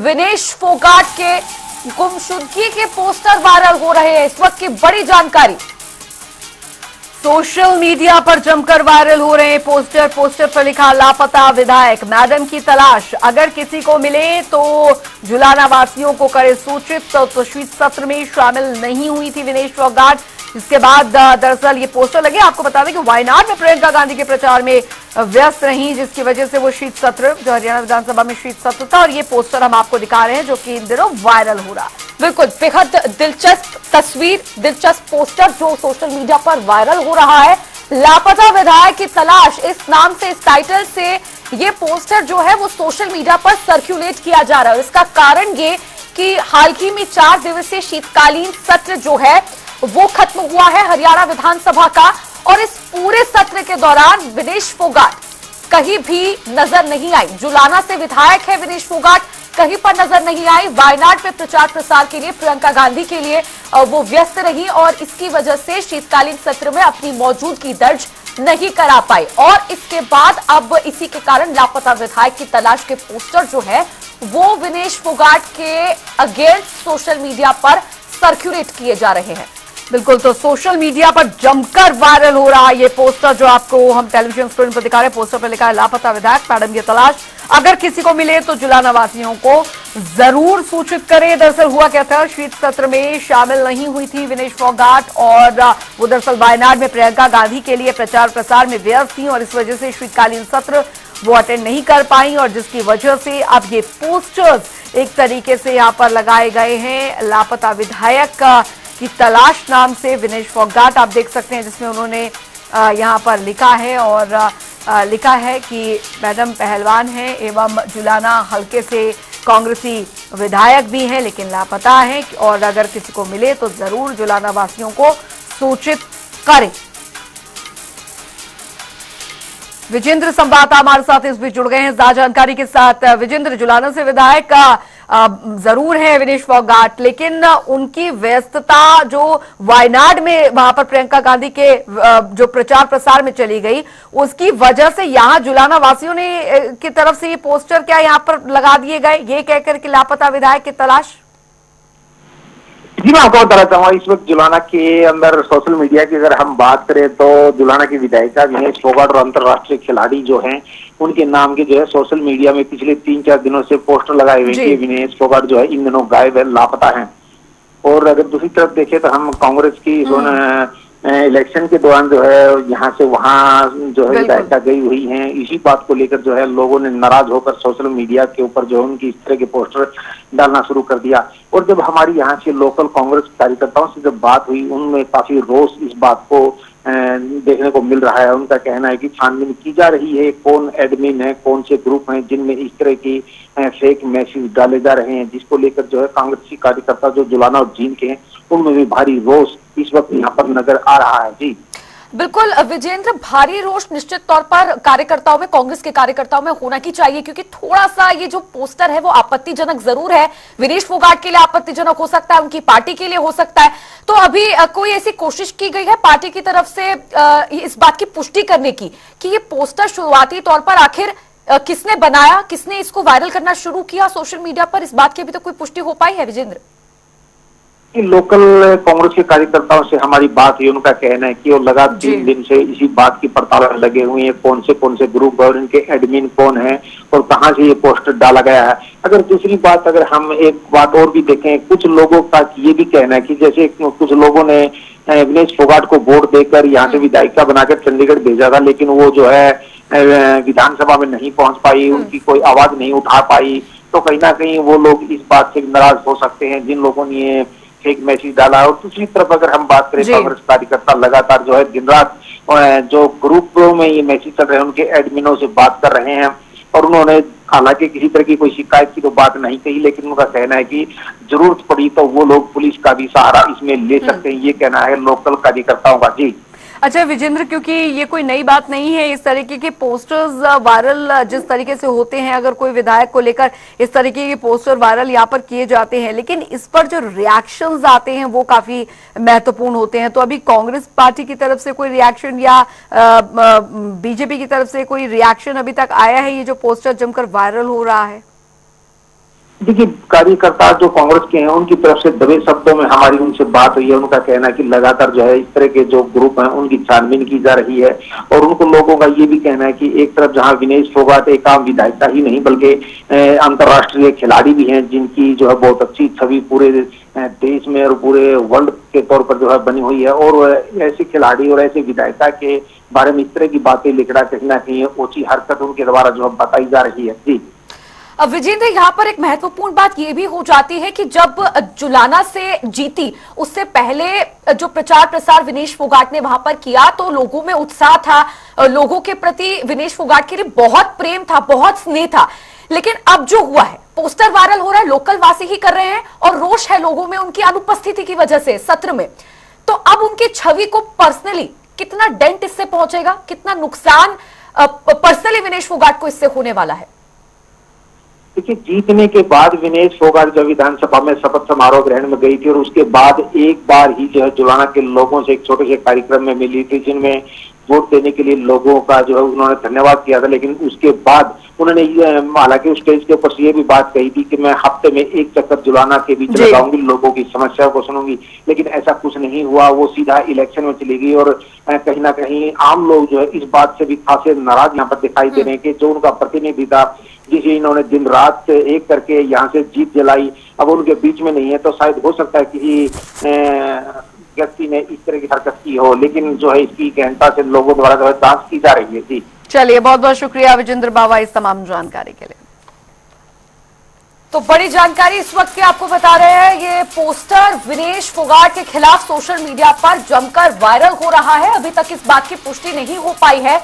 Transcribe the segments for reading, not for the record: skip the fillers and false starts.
विनेश फोगाट के गुमशुदगी के पोस्टर वायरल हो रहे हैं। इस वक्त की बड़ी जानकारी। सोशल मीडिया पर जमकर वायरल हो रहे हैं पोस्टर पर लिखा लापता विधायक, मैडम की तलाश, अगर किसी को मिले तो जुलाना वासियों को करे सूचित। तो शीत सत्र में शामिल नहीं हुई थी विनेश फोगाट। इसके बाद दरअसल ये पोस्टर लगे। आपको बता दें कि वायनाड में प्रियंका गांधी के प्रचार में व्यस्त रही, जिसकी वजह से वो शीत सत्र, जो हरियाणा विधानसभा में शीत सत्र था, और ये पोस्टर हम आपको दिखा रहे हैं जो कि इन दिनों वायरल हो रहा है। बिल्कुल बेहद दिलचस्प तस्वीर, दिलचस्प पोस्टर जो सोशल मीडिया पर वायरल हो रहा है। लापता विधायक की तलाश, इस नाम से, इस टाइटल से ये पोस्टर जो है वो सोशल मीडिया पर सर्कुलेट किया जा रहा है। इसका कारण ये कि हाल ही में 4 दिवसीय शीतकालीन सत्र जो है वो खत्म हुआ है हरियाणा विधानसभा का, और इस पूरे सत्र के दौरान विनेश फोगाट कहीं भी नजर नहीं आई। जुलाना से विधायक है विनेश फोगाट, कहीं पर नजर नहीं आई। वायनाड में प्रचार प्रसार के लिए प्रियंका गांधी के लिए वो व्यस्त रही, और इसकी वजह से शीतकालीन सत्र में अपनी मौजूदगी दर्ज नहीं करा पाई। और इसके बाद अब इसी के कारण लापता विधायक की तलाश के पोस्टर जो है वो विनेश फोगाट के अगेंस्ट सोशल मीडिया पर सर्कुलेट किए जा रहे हैं। बिल्कुल, तो सोशल मीडिया पर जमकर वायरल हो रहा है ये पोस्टर जो आपको हम टेलीविजन स्क्रीन पर दिखा रहे हैं। पोस्टर पर लिखा है लापता विधायक, मैडम की तलाश, अगर किसी को मिले तो जुलाना वासियों को जरूर सूचित करें। दरअसल हुआ क्या था, शीत सत्र में शामिल नहीं हुई थी विनेश फोगाट, और वो दरअसल वायनाड में प्रियंका गांधी के लिए प्रचार प्रसार में व्यस्त थी, और इस वजह से शीतकालीन सत्र वो अटेंड नहीं कर पाई, और जिसकी वजह से अब ये पोस्टर्स एक तरीके से यहाँ पर लगाए गए हैं। लापता विधायक की तलाश नाम से विनेश फोगाट आप देख सकते हैं, जिसमें उन्होंने यहाँ पर लिखा है, और लिखा है कि मैडम पहलवान हैं एवं जुलाना हल्के से कांग्रेसी विधायक भी हैं लेकिन लापता हैं, और अगर किसी को मिले तो जरूर जुलाना वासियों को सूचित करें। विजेंद्र संवाददाता हमारे साथ इस बीच जुड़ गए हैं ज्यादा जानकारी के साथ। विजेंद्र, जुलाना से विधायक का जरूर है विनेश फोगाट, लेकिन उनकी व्यस्तता जो वायनाड में वहां पर प्रियंका गांधी के जो प्रचार प्रसार में चली गई, उसकी वजह से यहाँ जुलाना वासियों ने की तरफ से ये पोस्टर क्या यहाँ पर लगा दिए गए, ये कहकर कि लापता विधायक की तलाश। जी, मैं आपको बताना चाहूंगा, इस वक्त जुलाना के अंदर सोशल मीडिया की अगर हम बात करें तो जुलाना की विधायिका विनेश फोगाट और अंतर्राष्ट्रीय खिलाड़ी जो हैं उनके नाम के जो है सोशल मीडिया में पिछले 3-4 दिनों से पोस्टर लगाए हुए हैं। विनेश फोगाट जो है इन दिनों गायब है, लापता है। और अगर दूसरी तरफ देखें तो हम कांग्रेस की इलेक्शन के दौरान जो है यहाँ से वहाँ जो है विधायिका गई हुई हैं, इसी बात को लेकर जो है लोगों ने नाराज होकर सोशल मीडिया के ऊपर जो है उनकी इस तरह के पोस्टर डालना शुरू कर दिया। और जब हमारी यहाँ के लोकल कांग्रेस कार्यकर्ताओं से जब बात हुई, उनमें काफी रोष इस बात को देखने को मिल रहा है। उनका कहना है कि छानबीन की जा रही है, कौन एडमिन है, कौन से ग्रुप हैं जिनमें इस तरह की फेक मैसेज डाले जा रहे हैं, जिसको लेकर जो है कांग्रेसी कार्यकर्ता जो जुलाना और जींद के हैं उनमें भी भारी रोष इस वक्त यहाँ पर नजर आ रहा है। जी बिल्कुल विजेंद्र, भारी रोष निश्चित तौर पर कार्यकर्ताओं में, कांग्रेस के कार्यकर्ताओं में होना ही चाहिए, क्योंकि थोड़ा सा ये जो पोस्टर है वो आपत्तिजनक जरूर है। विनेश फोगाट के लिए आपत्तिजनक हो सकता है, उनकी पार्टी के लिए हो सकता है। तो अभी कोई ऐसी कोशिश की गई है पार्टी की तरफ से इस बात की पुष्टि करने की कि ये पोस्टर शुरुआती तौर पर आखिर किसने बनाया, किसने इसको वायरल करना शुरू किया सोशल मीडिया पर? इस बात की अभी तक कोई पुष्टि हो पाई है विजेंद्र? लोकल कांग्रेस के कार्यकर्ताओं से हमारी बात हुई, उनका कहना है कि वो लगातार 3 दिन से इसी बात की पड़ताल लगे हुए हैं, कौन से ग्रुप और इनके एडमिन कौन है और कहां से ये पोस्टर डाला गया है। अगर दूसरी बात, अगर हम एक बात और भी देखें, कुछ लोगों का ये भी कहना है कि जैसे कुछ लोगों ने विनेश फोगाट को वोट देकर यहाँ से विधायिका बनाकर चंडीगढ़ भेजा था, लेकिन वो जो है विधानसभा में नहीं पहुंच पाई, उनकी कोई आवाज नहीं उठा पाई। तो कहीं ना कहीं वो लोग इस बात से नाराज हो सकते हैं जिन लोगों ने फेक मैसेज डाला। और दूसरी तरफ अगर हम बात करें, कांग्रेस कार्यकर्ता लगातार जो है दिन रात जो ग्रुप में ये मैसेज चल रहे हैं उनके एडमिनों से बात कर रहे हैं, और उन्होंने हालांकि किसी तरह की कोई शिकायत की तो बात नहीं कही, लेकिन उनका कहना है कि जरूरत पड़ी तो वो लोग पुलिस का भी सहारा इसमें ले सकते हैं, ये कहना है लोकल कार्यकर्ताओं का। जी अच्छा विजेंद्र, क्योंकि ये कोई नई बात नहीं है, इस तरीके के पोस्टर्स वायरल जिस तरीके से होते हैं, अगर कोई विधायक को लेकर इस तरीके के पोस्टर वायरल यहाँ पर किए जाते हैं, लेकिन इस पर जो रिएक्शंस आते हैं वो काफी महत्वपूर्ण होते हैं। तो अभी कांग्रेस पार्टी की तरफ से कोई रिएक्शन या बीजेपी की तरफ से कोई रिएक्शन अभी तक आया है, ये जो पोस्टर जमकर वायरल हो रहा है? देखिए, कार्यकर्ता जो कांग्रेस के हैं उनकी तरफ से दबे शब्दों में हमारी उनसे बात हुई है। उनका कहना है कि लगातार जो है इस तरह के जो ग्रुप हैं उनकी छानबीन की जा रही है, और उनको लोगों का ये भी कहना है कि एक तरफ जहां विनेश फोगाट एक आम विधायिका ही नहीं बल्कि अंतर्राष्ट्रीय खिलाड़ी भी हैं, जिनकी जो है बहुत अच्छी छवि पूरे देश में और पूरे वर्ल्ड के तौर पर जो है बनी हुई है, और ऐसे खिलाड़ी और ऐसे विधायिका के बारे में इस तरह की बातें लिखना कहीं ना कहीं ओछी हरकत उनके द्वारा जो है बताई जा रही है। जी विजेंद्र, यहाँ पर एक महत्वपूर्ण बात यह भी हो जाती है कि जब जुलाना से जीती उससे पहले जो प्रचार प्रसार विनेश फोगाट ने वहां पर किया तो लोगों में उत्साह था, लोगों के प्रति विनेश फोगाट के लिए बहुत प्रेम था, बहुत स्नेह था। लेकिन अब जो हुआ है, पोस्टर वायरल हो रहा है, लोकल वासी ही कर रहे हैं और रोष है लोगों में उनकी अनुपस्थिति की वजह से सत्र में। तो अब उनकी छवि को पर्सनली कितना डेंट इससे पहुंचेगा, कितना नुकसान पर्सनली विनेश फोगाट को इससे होने वाला है? देखिए, जीतने के बाद विनेश फोगाट जब विधानसभा में शपथ समारोह ग्रहण में गई थी और उसके बाद एक बार ही जो है जुलाना के लोगों से एक छोटे से कार्यक्रम में मिली थी, जिनमें वोट देने के लिए लोगों का जो है उन्होंने धन्यवाद किया था। लेकिन उसके बाद उन्होंने हालांकि उस स्टेज के ऊपर ये भी बात कही थी कि मैं हफ्ते में एक चक्कर जुलाना के बीच लगाऊंगी, लोगों की समस्याओं को सुनूंगी, लेकिन ऐसा कुछ नहीं हुआ। वो सीधा इलेक्शन में चली गई और कहीं ना कहीं आम लोग जो है इस बात से भी खासे नाराज यहाँ पर दिखाई दे रहे हैं कि जो उनका प्रतिनिधि था, जिसे इन्होंने दिन रात एक करके यहाँ से जीत जलाई, अब उनके बीच में नहीं है। तो शायद हो सकता है कि व्यक्ति ने इस तरह की हरकत की हो, लेकिन जो है इसकी गहनता से लोगों द्वारा जो है जांच की जा रही है। जी चलिए, बहुत बहुत शुक्रिया विजेंद्र बावा इस तमाम जानकारी के लिए। तो बड़ी जानकारी इस वक्त की आपको बता रहे हैं, ये पोस्टर विनेश फोगाट के खिलाफ सोशल मीडिया पर जमकर वायरल हो रहा है। अभी तक इस बात की पुष्टि नहीं हो पाई है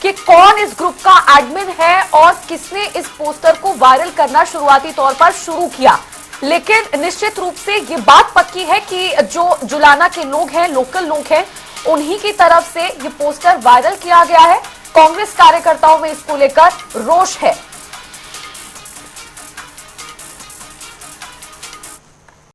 कि कौन इस ग्रुप का एडमिन है और किसने इस पोस्टर को वायरल करना शुरुआती तौर पर शुरू किया। लेकिन निश्चित रूप से ये बात पक्की है कि जो जुलाना के लोग हैं, लोकल लोग हैं, उन्हीं की तरफ से ये पोस्टर वायरल किया गया है। कांग्रेस कार्यकर्ताओं में इसको लेकर रोष है।